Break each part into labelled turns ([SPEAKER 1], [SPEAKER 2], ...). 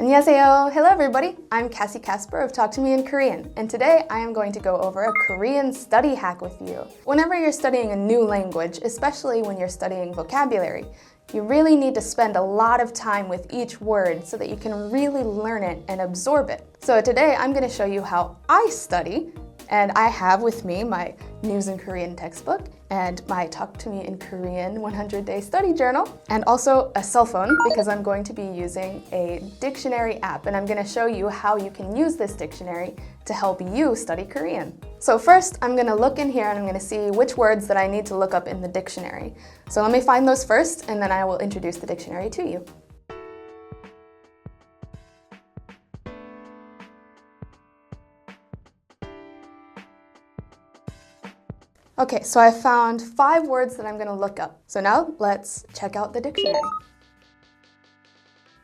[SPEAKER 1] 안녕하세요. Hello everybody. I'm Cassie Casper of Talk to Me in Korean, and today I am going to go over a Korean study hack with you. Whenever you're studying a new language, especially when you're studying vocabulary, you really need to spend a lot of time with each word so that you can really learn it and absorb it. So today I'm going to show you how I study, and I have with me my News in Korean textbook and my Talk to Me in Korean 100-day study journal, and also a cell phone because I'm going to be using a dictionary app, and I'm going to show you how you can use this dictionary to help you study Korean. So first, I'm going to look in here and I'm going to see which words that I need to look up in the dictionary. So let me find those first, and then I will introduce the dictionary to you. Okay, so I found 5 words that I'm going to look up. So now let's check out the dictionary.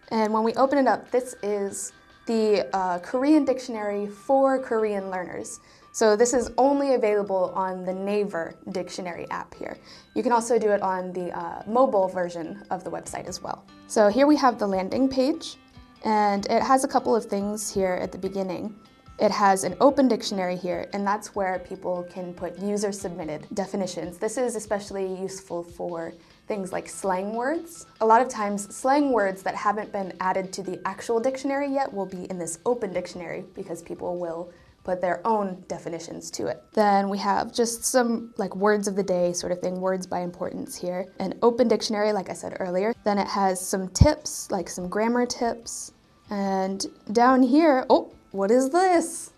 [SPEAKER 1] And when we open it up, this is the Korean dictionary for Korean learners. So this is only available on the Naver Dictionary app here. You can also do it on the mobile version of the website as well. So here we have the landing page, and it has a couple of things here at the beginning. It has an open dictionary here, and that's where people can put user-submitted definitions. This is especially useful for things like slang words. A lot of times, slang words that haven't been added to the actual dictionary yet will be in this open dictionary because people will put their own definitions to it. Then we have just some like words of the day sort of thing, words by importance here. An open dictionary, like I said earlier. Then it has some tips, like some grammar tips. And down here, oh, what is this?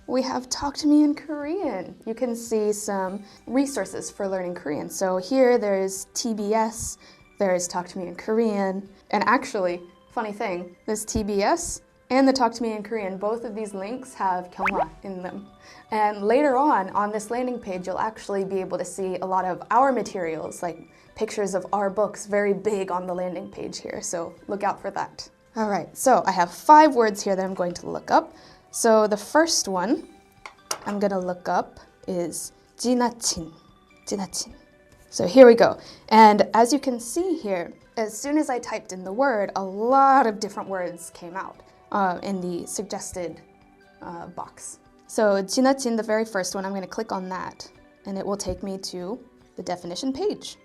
[SPEAKER 1] We have Talk to Me in Korean. You can see some resources for learning Korean. So here there's TBS, there's Talk to Me in Korean, and actually, funny thing, this TBS and the Talk to Me in Korean, both of these links have 경화 in them. And later on this landing page, you'll actually be able to see a lot of our materials, like pictures of our books, very big on the landing page here, so look out for that. All right, so I have 5 words here that I'm going to look up. So the first one I'm going to look up is 지나친. 지나친. So here we go. And as you can see here, as soon as I typed in the word, a lot of different words came out in the suggested box. So 지나친, the very first one, I'm going to click on that, and it will take me to the definition page.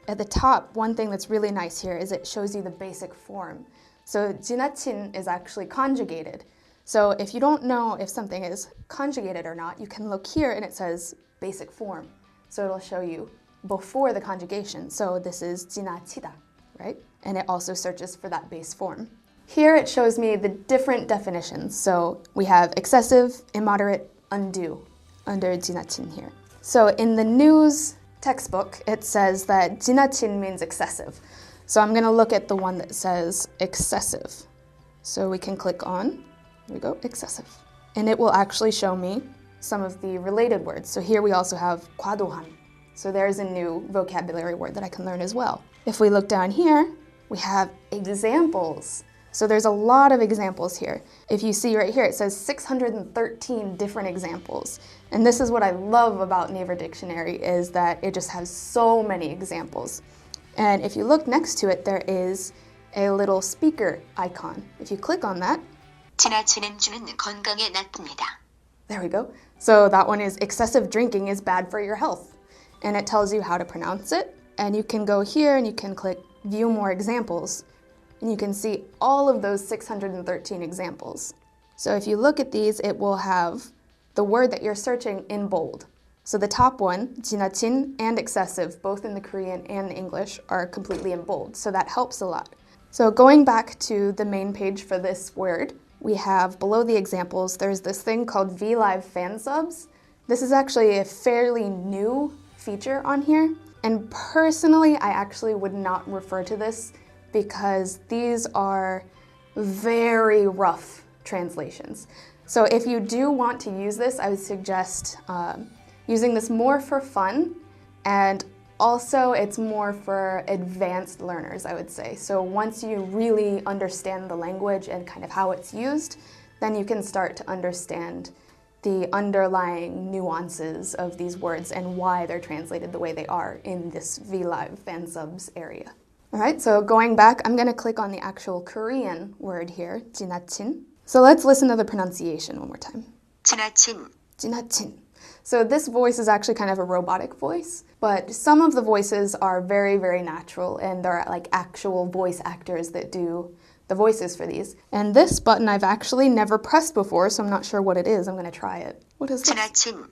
[SPEAKER 1] At the top, one thing that's really nice here is it shows you the basic form. So 지나친 is actually conjugated. So if you don't know if something is conjugated or not, you can look here and it says basic form. So it'll show you before the conjugation. So this is 지나치다, right? And it also searches for that base form. Here it shows me the different definitions. So we have excessive, immoderate, undue under 지나친 here. So in the news textbook, it says that 지나친 means excessive. So I'm going to look at the one that says excessive. So we can click on, here we go, excessive. And it will actually show me some of the related words. So here we also have 과도한. So there's a new vocabulary word that I can learn as well. If we look down here, we have examples. So there's a lot of examples here. If you see right here, it says 613 different examples. And this is what I love about Naver Dictionary, is that it just has so many examples. And if you look next to it, there is a little speaker icon. If you click on that,
[SPEAKER 2] 지나치는 주는 건강에 나쁩니다.
[SPEAKER 1] There we go. So that one is excessive drinking is bad for your health. And it tells you how to pronounce it. And you can go here and you can click view more examples. And you can see all of those 613 examples. So if you look at these, it will have the word that you're searching in bold. So the top one, 지나친 and excessive, both in the Korean and the English, are completely in bold. So that helps a lot. So going back to the main page for this word, we have below the examples, there's this thing called VLive fan subs. This is actually a fairly new feature on here. And personally, I actually would not refer to this because these are very rough translations. So if you do want to use this, I would suggest using this more for fun, and also it's more for advanced learners, I would say. So once you really understand the language and kind of how it's used, then you can start to understand the underlying nuances of these words and why they're translated the way they are in this VLive fan subs area. All right, so going back, I'm going to click on the actual Korean word here, 지나친. So let's listen to the pronunciation one more time.
[SPEAKER 2] 지나친.
[SPEAKER 1] 지나친. So this voice is actually kind of a robotic voice, but some of the voices are very, very natural, and there are like actual voice actors that do the voices for these. And this button I've actually never pressed before, so I'm not sure what it is. I'm going to try it. What is this?
[SPEAKER 2] 지나친.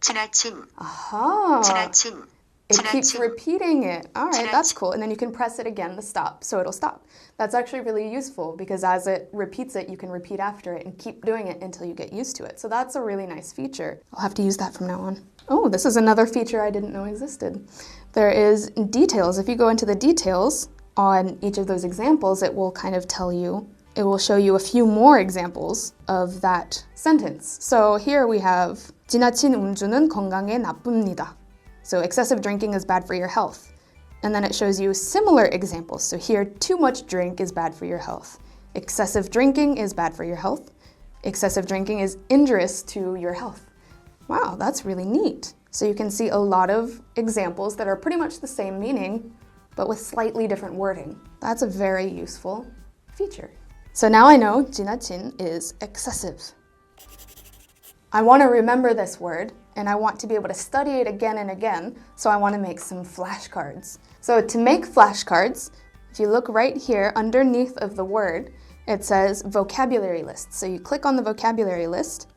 [SPEAKER 2] 지나친.
[SPEAKER 1] Aha!
[SPEAKER 2] 지나친.
[SPEAKER 1] It keeps repeating it. All right, that's
[SPEAKER 2] 지나친.
[SPEAKER 1] cool. And then you can press it again to stop, so it'll stop. That's actually really useful because as it repeats it, you can repeat after it and keep doing it until you get used to it. So that's a really nice feature. I'll have to use that from now on. Oh, this is another feature I didn't know existed. There is details. If you go into the details on each of those examples, it will kind of tell you, it will show you a few more examples of that sentence. So here we have 지나친 음주는 건강에 나쁩니다. So excessive drinking is bad for your health. And then it shows you similar examples. So here, too much drink is bad for your health. Excessive drinking is bad for your health. Excessive drinking is injurious to your health. Wow, that's really neat. So you can see a lot of examples that are pretty much the same meaning, but with slightly different wording. That's a very useful feature. So now I know 지나친 is excessive. I want to remember this word, and I want to be able to study it again and again, so I want to make some flashcards. So to make flashcards, if you look right here underneath of the word, it says vocabulary list. So you click on the vocabulary list,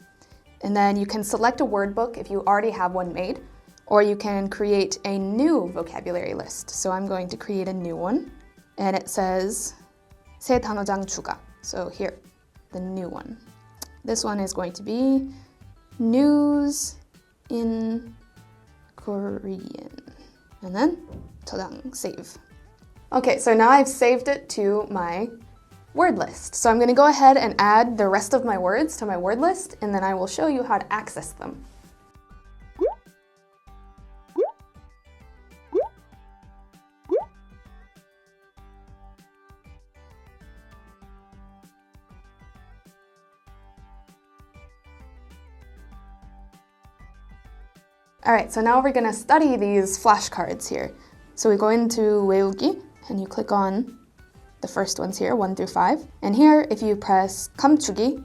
[SPEAKER 1] and then you can select a word book if you already have one made, or you can create a new vocabulary list. So I'm going to create a new one, and it says 새 단어장 추가. So here, the new one. This one is going to be news in Korean. And then 저장, save. Okay, so now I've saved it to my word list. So I'm going to go ahead and add the rest of my words to my word list, and then I will show you how to access them. All right, so now we're going to study these flashcards here. So we go into 외우기, and you click on the first ones here, 1 through 5. And here, if you press 감추기,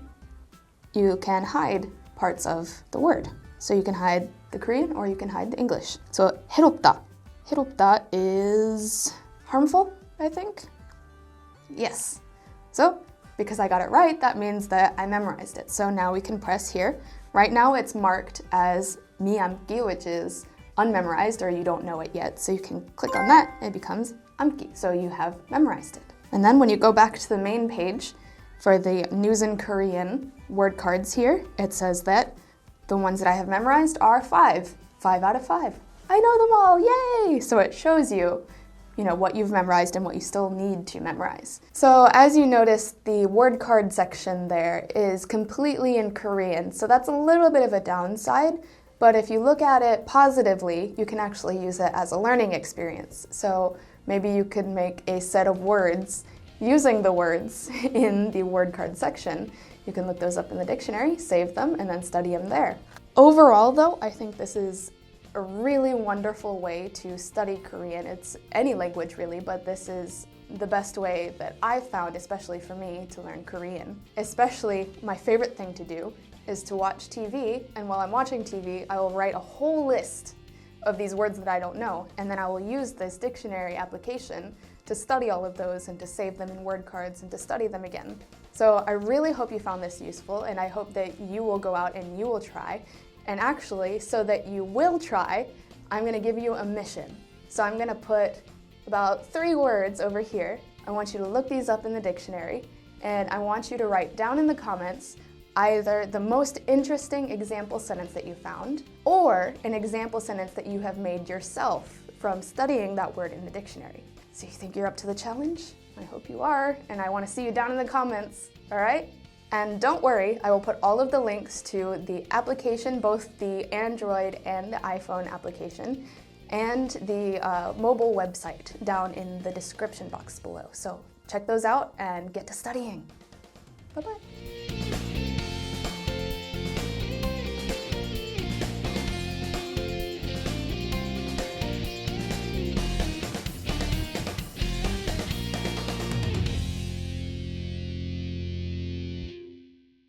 [SPEAKER 1] you can hide parts of the word. So you can hide the Korean or you can hide the English. So 해롭다. 해롭다 is harmful, I think. Yes. So because I got it right, that means that I memorized it. So now we can press here. Right now it's marked as 미암기, which is unmemorized or you don't know it yet. So you can click on that, it becomes 암기. So you have memorized it. And then when you go back to the main page for the News in Korean word cards here, it says that the ones that I have memorized are 5. 5 out of 5. I know them all, yay! So it shows you, what you've memorized and what you still need to memorize. So as you notice, the word card section there is completely in Korean. So that's a little bit of a downside. But if you look at it positively, you can actually use it as a learning experience. So maybe you could make a set of words using the words in the word card section. You can look those up in the dictionary, save them, and then study them there. Overall, though, I think this is a really wonderful way to study Korean. It's any language, really, but this is the best way that I've found, especially for me, to learn Korean. Especially, my favorite thing to do is to watch TV, and while I'm watching TV, I will write a whole list of these words that I don't know, and then I will use this dictionary application to study all of those and to save them in word cards and to study them again. So I really hope you found this useful, and I hope that you will go out and you will try. And actually, so that you will try, I'm going to give you a mission. So I'm going to put about 3 words over here. I want you to look these up in the dictionary, and I want you to write down in the comments either the most interesting example sentence that you found or an example sentence that you have made yourself from studying that word in the dictionary. So you think you're up to the challenge? I hope you are, and I want to see you down in the comments, all right? And don't worry, I will put all of the links to the application, both the Android and the iPhone application, and the mobile website down in the description box below. So check those out and get to studying. Bye-bye.